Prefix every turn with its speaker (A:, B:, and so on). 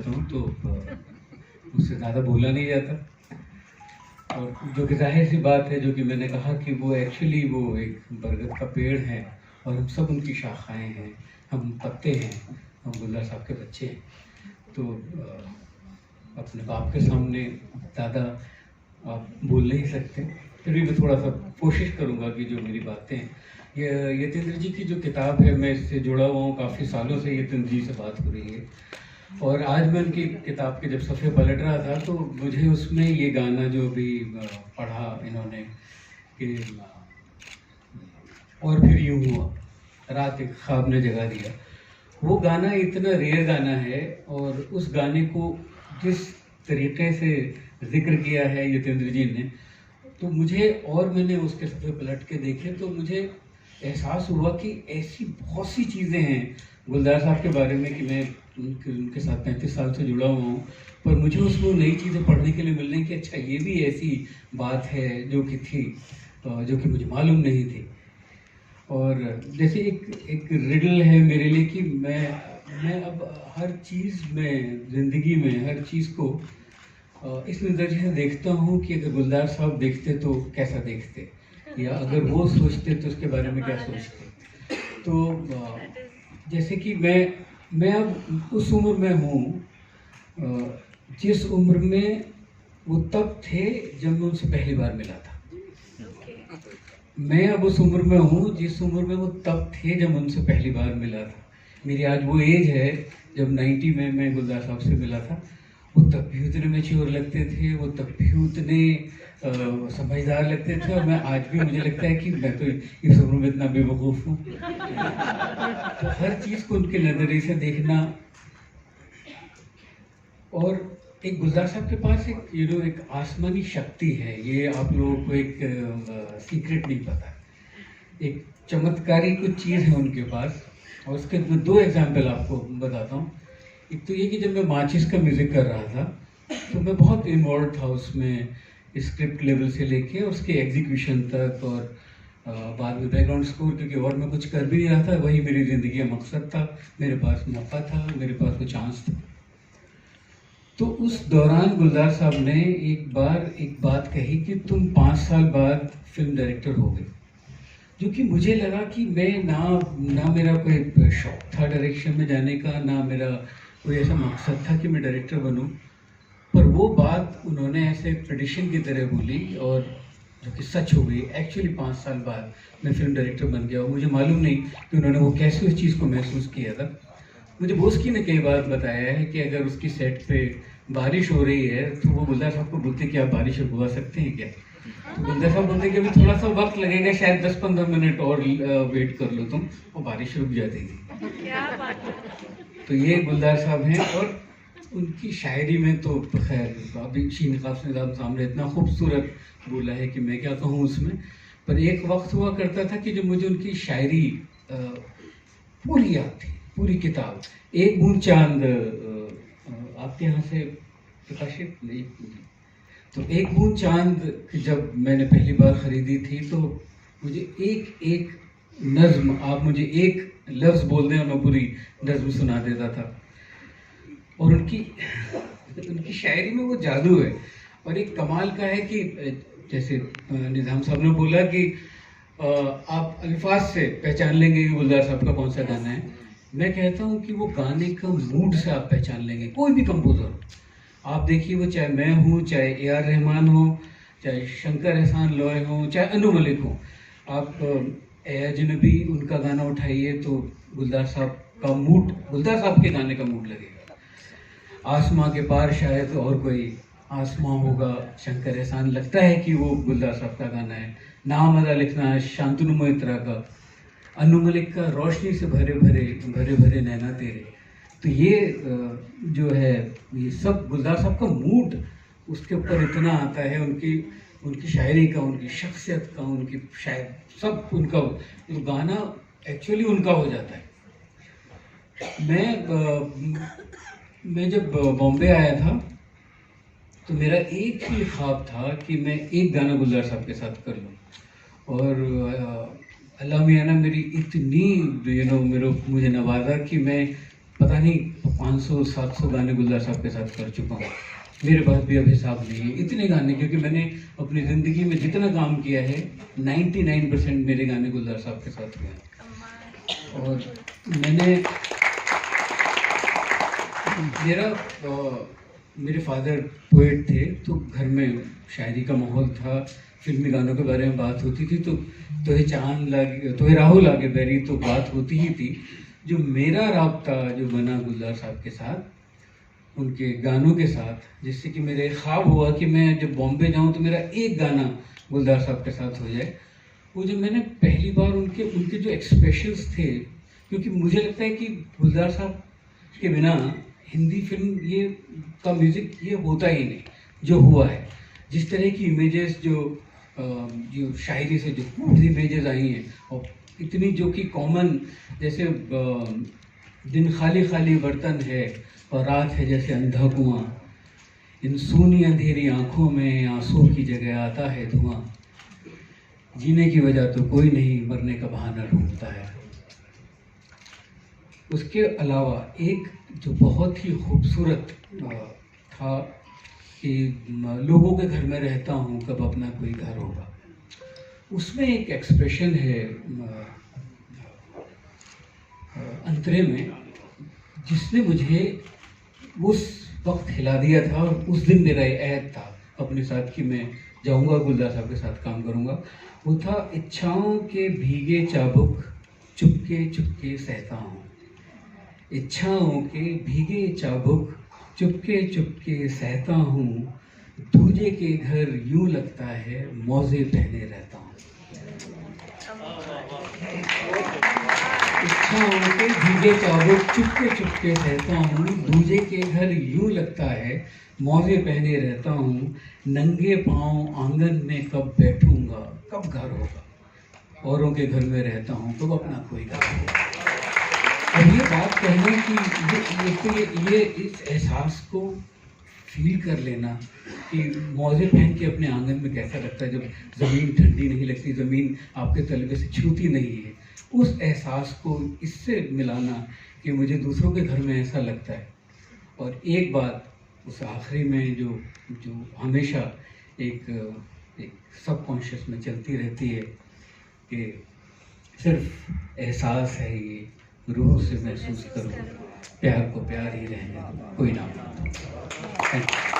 A: जाता हूँ तो उससे ज़्यादा बोला नहीं जाता। और जो कि जाहिर सी बात है, जो कि मैंने कहा कि वो एक्चुअली वो एक बरगद का पेड़ है और हम सब उनकी शाखाएं हैं, हम पत्ते हैं, हम गुलजार साहब के बच्चे हैं। तो अपने बाप के सामने ज़्यादा आप बोल नहीं सकते, फिर भी मैं थोड़ा सा कोशिश करूँगा कि जो मेरी बातें हैं, ये यतीन्द्र जी की जो किताब है, मैं इससे जुड़ा हुआ हूँ काफ़ी सालों से, यतीन्द्र जी से बात हो रही है। और आज मैं उनकी किताब के जब सफ़े पलट रहा था तो मुझे उसमें ये गाना जो भी पढ़ा इन्होंने कि और फिर यूँ हुआ, रात एक ख्वाब ने जगा दिया, वो गाना इतना रेयर गाना है। और उस गाने को जिस तरीके से जिक्र किया है यतीन्द्र जी ने, तो मुझे, और मैंने उसके सफ़े पलट के देखे तो मुझे एहसास हुआ कि ऐसी बहुत सी चीज़ें हैं गुलजार साहब के बारे में कि मैं उनके साथ 35 साल से जुड़ा हुआ हूँ, पर मुझे उसमें नई चीज़ें पढ़ने के लिए मिल रही कि अच्छा ये भी ऐसी बात है जो कि थी, जो कि मुझे मालूम नहीं थी। और जैसे एक रिडल है मेरे लिए कि मैं अब हर चीज़ में, ज़िंदगी में हर चीज़ को इस नज़रिए से देखता हूँ कि अगर गुलजार साहब देखते तो कैसा देखते, या अगर वो सोचते तो उसके बारे में क्या सोचते। तो जैसे कि मैं अब उस उम्र में हूँ जिस उम्र में वो तब थे जब मैं उनसे पहली बार मिला था। मैं अब उस उम्र में हूँ जिस उम्र में वो तब थे जब उनसे पहली बार मिला था। मेरी आज वो एज है जब 90 में मैं गुलजार साहब से मिला था। वो तब भी उतने मैच्योर लगते थे, वो तब भी उतने समझदार लगते थे, और मैं आज भी, मुझे लगता है कि मैं तो इस उम्र में इतना बेवकूफ़ हूँ। तो हर चीज़ को उनके नज़रिए से देखना। और एक गुलजार साहब के पास एक एक आसमानी शक्ति है, ये आप लोगों को एक सीक्रेट नहीं पता, एक चमत्कारी कुछ चीज़ है उनके पास। और उसके मैं 2 एग्जाम्पल आपको बताता हूँ। एक तो ये कि जब मैं माचिस का म्यूज़िक कर रहा था तो मैं बहुत इन्वॉल्व था उसमें, स्क्रिप्ट लेवल से लेके उसके एग्जीक्यूशन तक, और बाद में बैकग्राउंड स्कोर, क्योंकि और मैं कुछ कर भी नहीं रहा था, वही मेरी ज़िंदगी का मकसद था, मेरे पास मौका था, मेरे पास वो चांस था। तो उस दौरान गुलजार साहब ने एक बार एक बात कही कि तुम 5 साल बाद फिल्म डायरेक्टर हो गए, जो कि मुझे लगा कि मैं ना मेरा कोई शौक था डायरेक्शन में जाने का, ना मेरा कोई ऐसा मकसद था कि मैं डायरेक्टर बनूं। पर वो बात उन्होंने ऐसे ट्रेडिशन की तरह बोली, और जो कि सच हो गई। एक्चुअली 5 साल बाद मैं फिल्म डायरेक्टर बन गया, और मुझे मालूम नहीं कि उन्होंने वो कैसे उस चीज़ को महसूस किया था। मुझे बोस्की ने कई बार बताया है कि अगर उसकी सेट पे बारिश हो रही है तो वो गुलजार साहब को बोलते कि आप बारिश रुकवा सकते हैं क्या। तो गुलजार साहब बोलते कि अभी थोड़ा सा वक्त लगेगा, शायद 10-15 मिनट और वेट कर लो तुम, और बारिश रुक जाएगी।
B: क्या बात है।
A: तो ये गुलजार साहब हैं। और उनकी शायरी में तो खैर अभी शीन काफ निज़ाम सामने इतना खूबसूरत बोला है कि मैं क्या कहूँ उसमें। पर एक वक्त हुआ करता था कि जब मुझे उनकी शायरी पूरी याद थी, पूरी किताब। एक बूंद चांद आपके यहाँ से प्रकाशित नहीं, तो एक बूंद चांद जब मैंने पहली बार खरीदी थी तो मुझे एक एक नज्म, आप मुझे एक लफ्ज़ बोल दें और मैं पूरी नज्म सुना देता था। और उनकी शायरी में वो जादू है। और एक कमाल का है कि जैसे निज़ाम साहब ने बोला कि आप अल्फाज से पहचान लेंगे कि गुलजार साहब का कौन सा गाना है। मैं कहता हूँ कि वो गाने का मूड से आप पहचान लेंगे। कोई भी कंपोज़र हो, आप देखिए, वो चाहे मैं हूँ, चाहे ए.आर. रहमान हो, चाहे शंकर एहसान लॉय हो, चाहे अनु मलिक हो, आप ए अजनबी उनका गाना उठाइए तो गुलजार साहब का मूड, गुलजार साहब के गाने का मूड लगेगा। आसमां के पार शायद और कोई आसमां होगा, शंकर एहसान, लगता है कि वो गुलजार साहब का गाना है। नाम अदा लिखना है शांतनु मोहित्रा का, अनु मलिक का रोशनी से भरे भरे भरे भरे नैना तेरे। तो ये जो है, ये सब गुलजार साहब का मूड उसके ऊपर इतना आता है, उनकी शायरी का, उनकी शख्सियत का, उनकी शायद सब उनका, तो गाना एक्चुअली उनका हो जाता है। मैं जब बॉम्बे आया था तो मेरा एक ही ख्वाब था कि मैं एक गाना गुलजार साहब के साथ कर लूँ। और अल्लाह मियाँ ने मेरी इतनी मुझे नवाजा कि मैं पता नहीं 500-700 गाने गुलजार साहब के साथ कर चुका हूँ। मेरे पास भी अब हिसाब नहीं है इतने गाने, क्योंकि मैंने अपनी ज़िंदगी में जितना काम किया है 99% मेरे गाने गुलजार साहब के साथ हुए हैं। और मेरे फादर पोएट थे, तो घर में शायरी का माहौल था, फिल्मी गानों के बारे में बात होती थी, तो तोहे चांद लागे तोहे राहु लागे बैरी तो बात होती ही थी। जो मेरा राब्ता जो बना गुलजार साहब के साथ, उनके गानों के साथ, जिससे कि मेरे ख्वाब हुआ कि मैं जब बॉम्बे जाऊं तो मेरा एक गाना गुलजार साहब के साथ हो जाए। वो जब मैंने पहली बार उनके जो एक्सप्रेशंस थे, क्योंकि मुझे लगता है कि गुलजार साहब के बिना हिंदी फिल्म ये का म्यूज़िक ये होता ही नहीं जो हुआ है। जिस तरह की इमेजेस जो शायरी से जो खूब इमेजेस आई हैं, और इतनी जो कि कॉमन, जैसे दिन खाली खाली बर्तन है और रात है जैसे अंधा कुआं, इन सूनी अंधेरी आंखों में आंसू की जगह आता है धुआं, जीने की वजह तो कोई नहीं मरने का बहाना ढूंढता है। उसके अलावा एक जो बहुत ही खूबसूरत था कि लोगों के घर में रहता हूँ कब अपना कोई घर होगा, उसमें एक एक्सप्रेशन है अंतरे में, जिसने मुझे उस वक्त हिला दिया था। और उस दिन मेरा ऐद था अपने साथ कि मैं जाऊंगा गुलजार साहब के साथ काम करूंगा। वो था, इच्छाओं के भीगे चाबुक चुपके चुपके सहता हूँ, इच्छाओं के भीगे चाबुक चुपके चुपके सहता हूँ, दूजे के घर यूं लगता है मौजे पहने रहता हूँ। इच्छाओं के भीगे चाबुक चुपके चुपके सहता हूँ, दूजे के घर यूं लगता है मौजे पहने रहता हूँ, नंगे पाँव आंगन में कब बैठूंगा कब घर होगा, औरों के घर में रहता हूँ कब अपना कोई घर होगा। अब ये बात कहने की ये इस एहसास को फील कर लेना कि मौजे पहन के अपने आंगन में कैसा लगता है जब ज़मीन ठंडी नहीं लगती, ज़मीन आपके तलवे से छूती नहीं है, उस एहसास को इससे मिलाना कि मुझे दूसरों के घर में ऐसा लगता है। और एक बात उस आखिरी में जो हमेशा एक सबकॉन्शियस में चलती रहती है कि सिर्फ एहसास है ये, रूह से महसूस करो, प्यार को प्यार ही रहने दो, कोई ना। Thank you.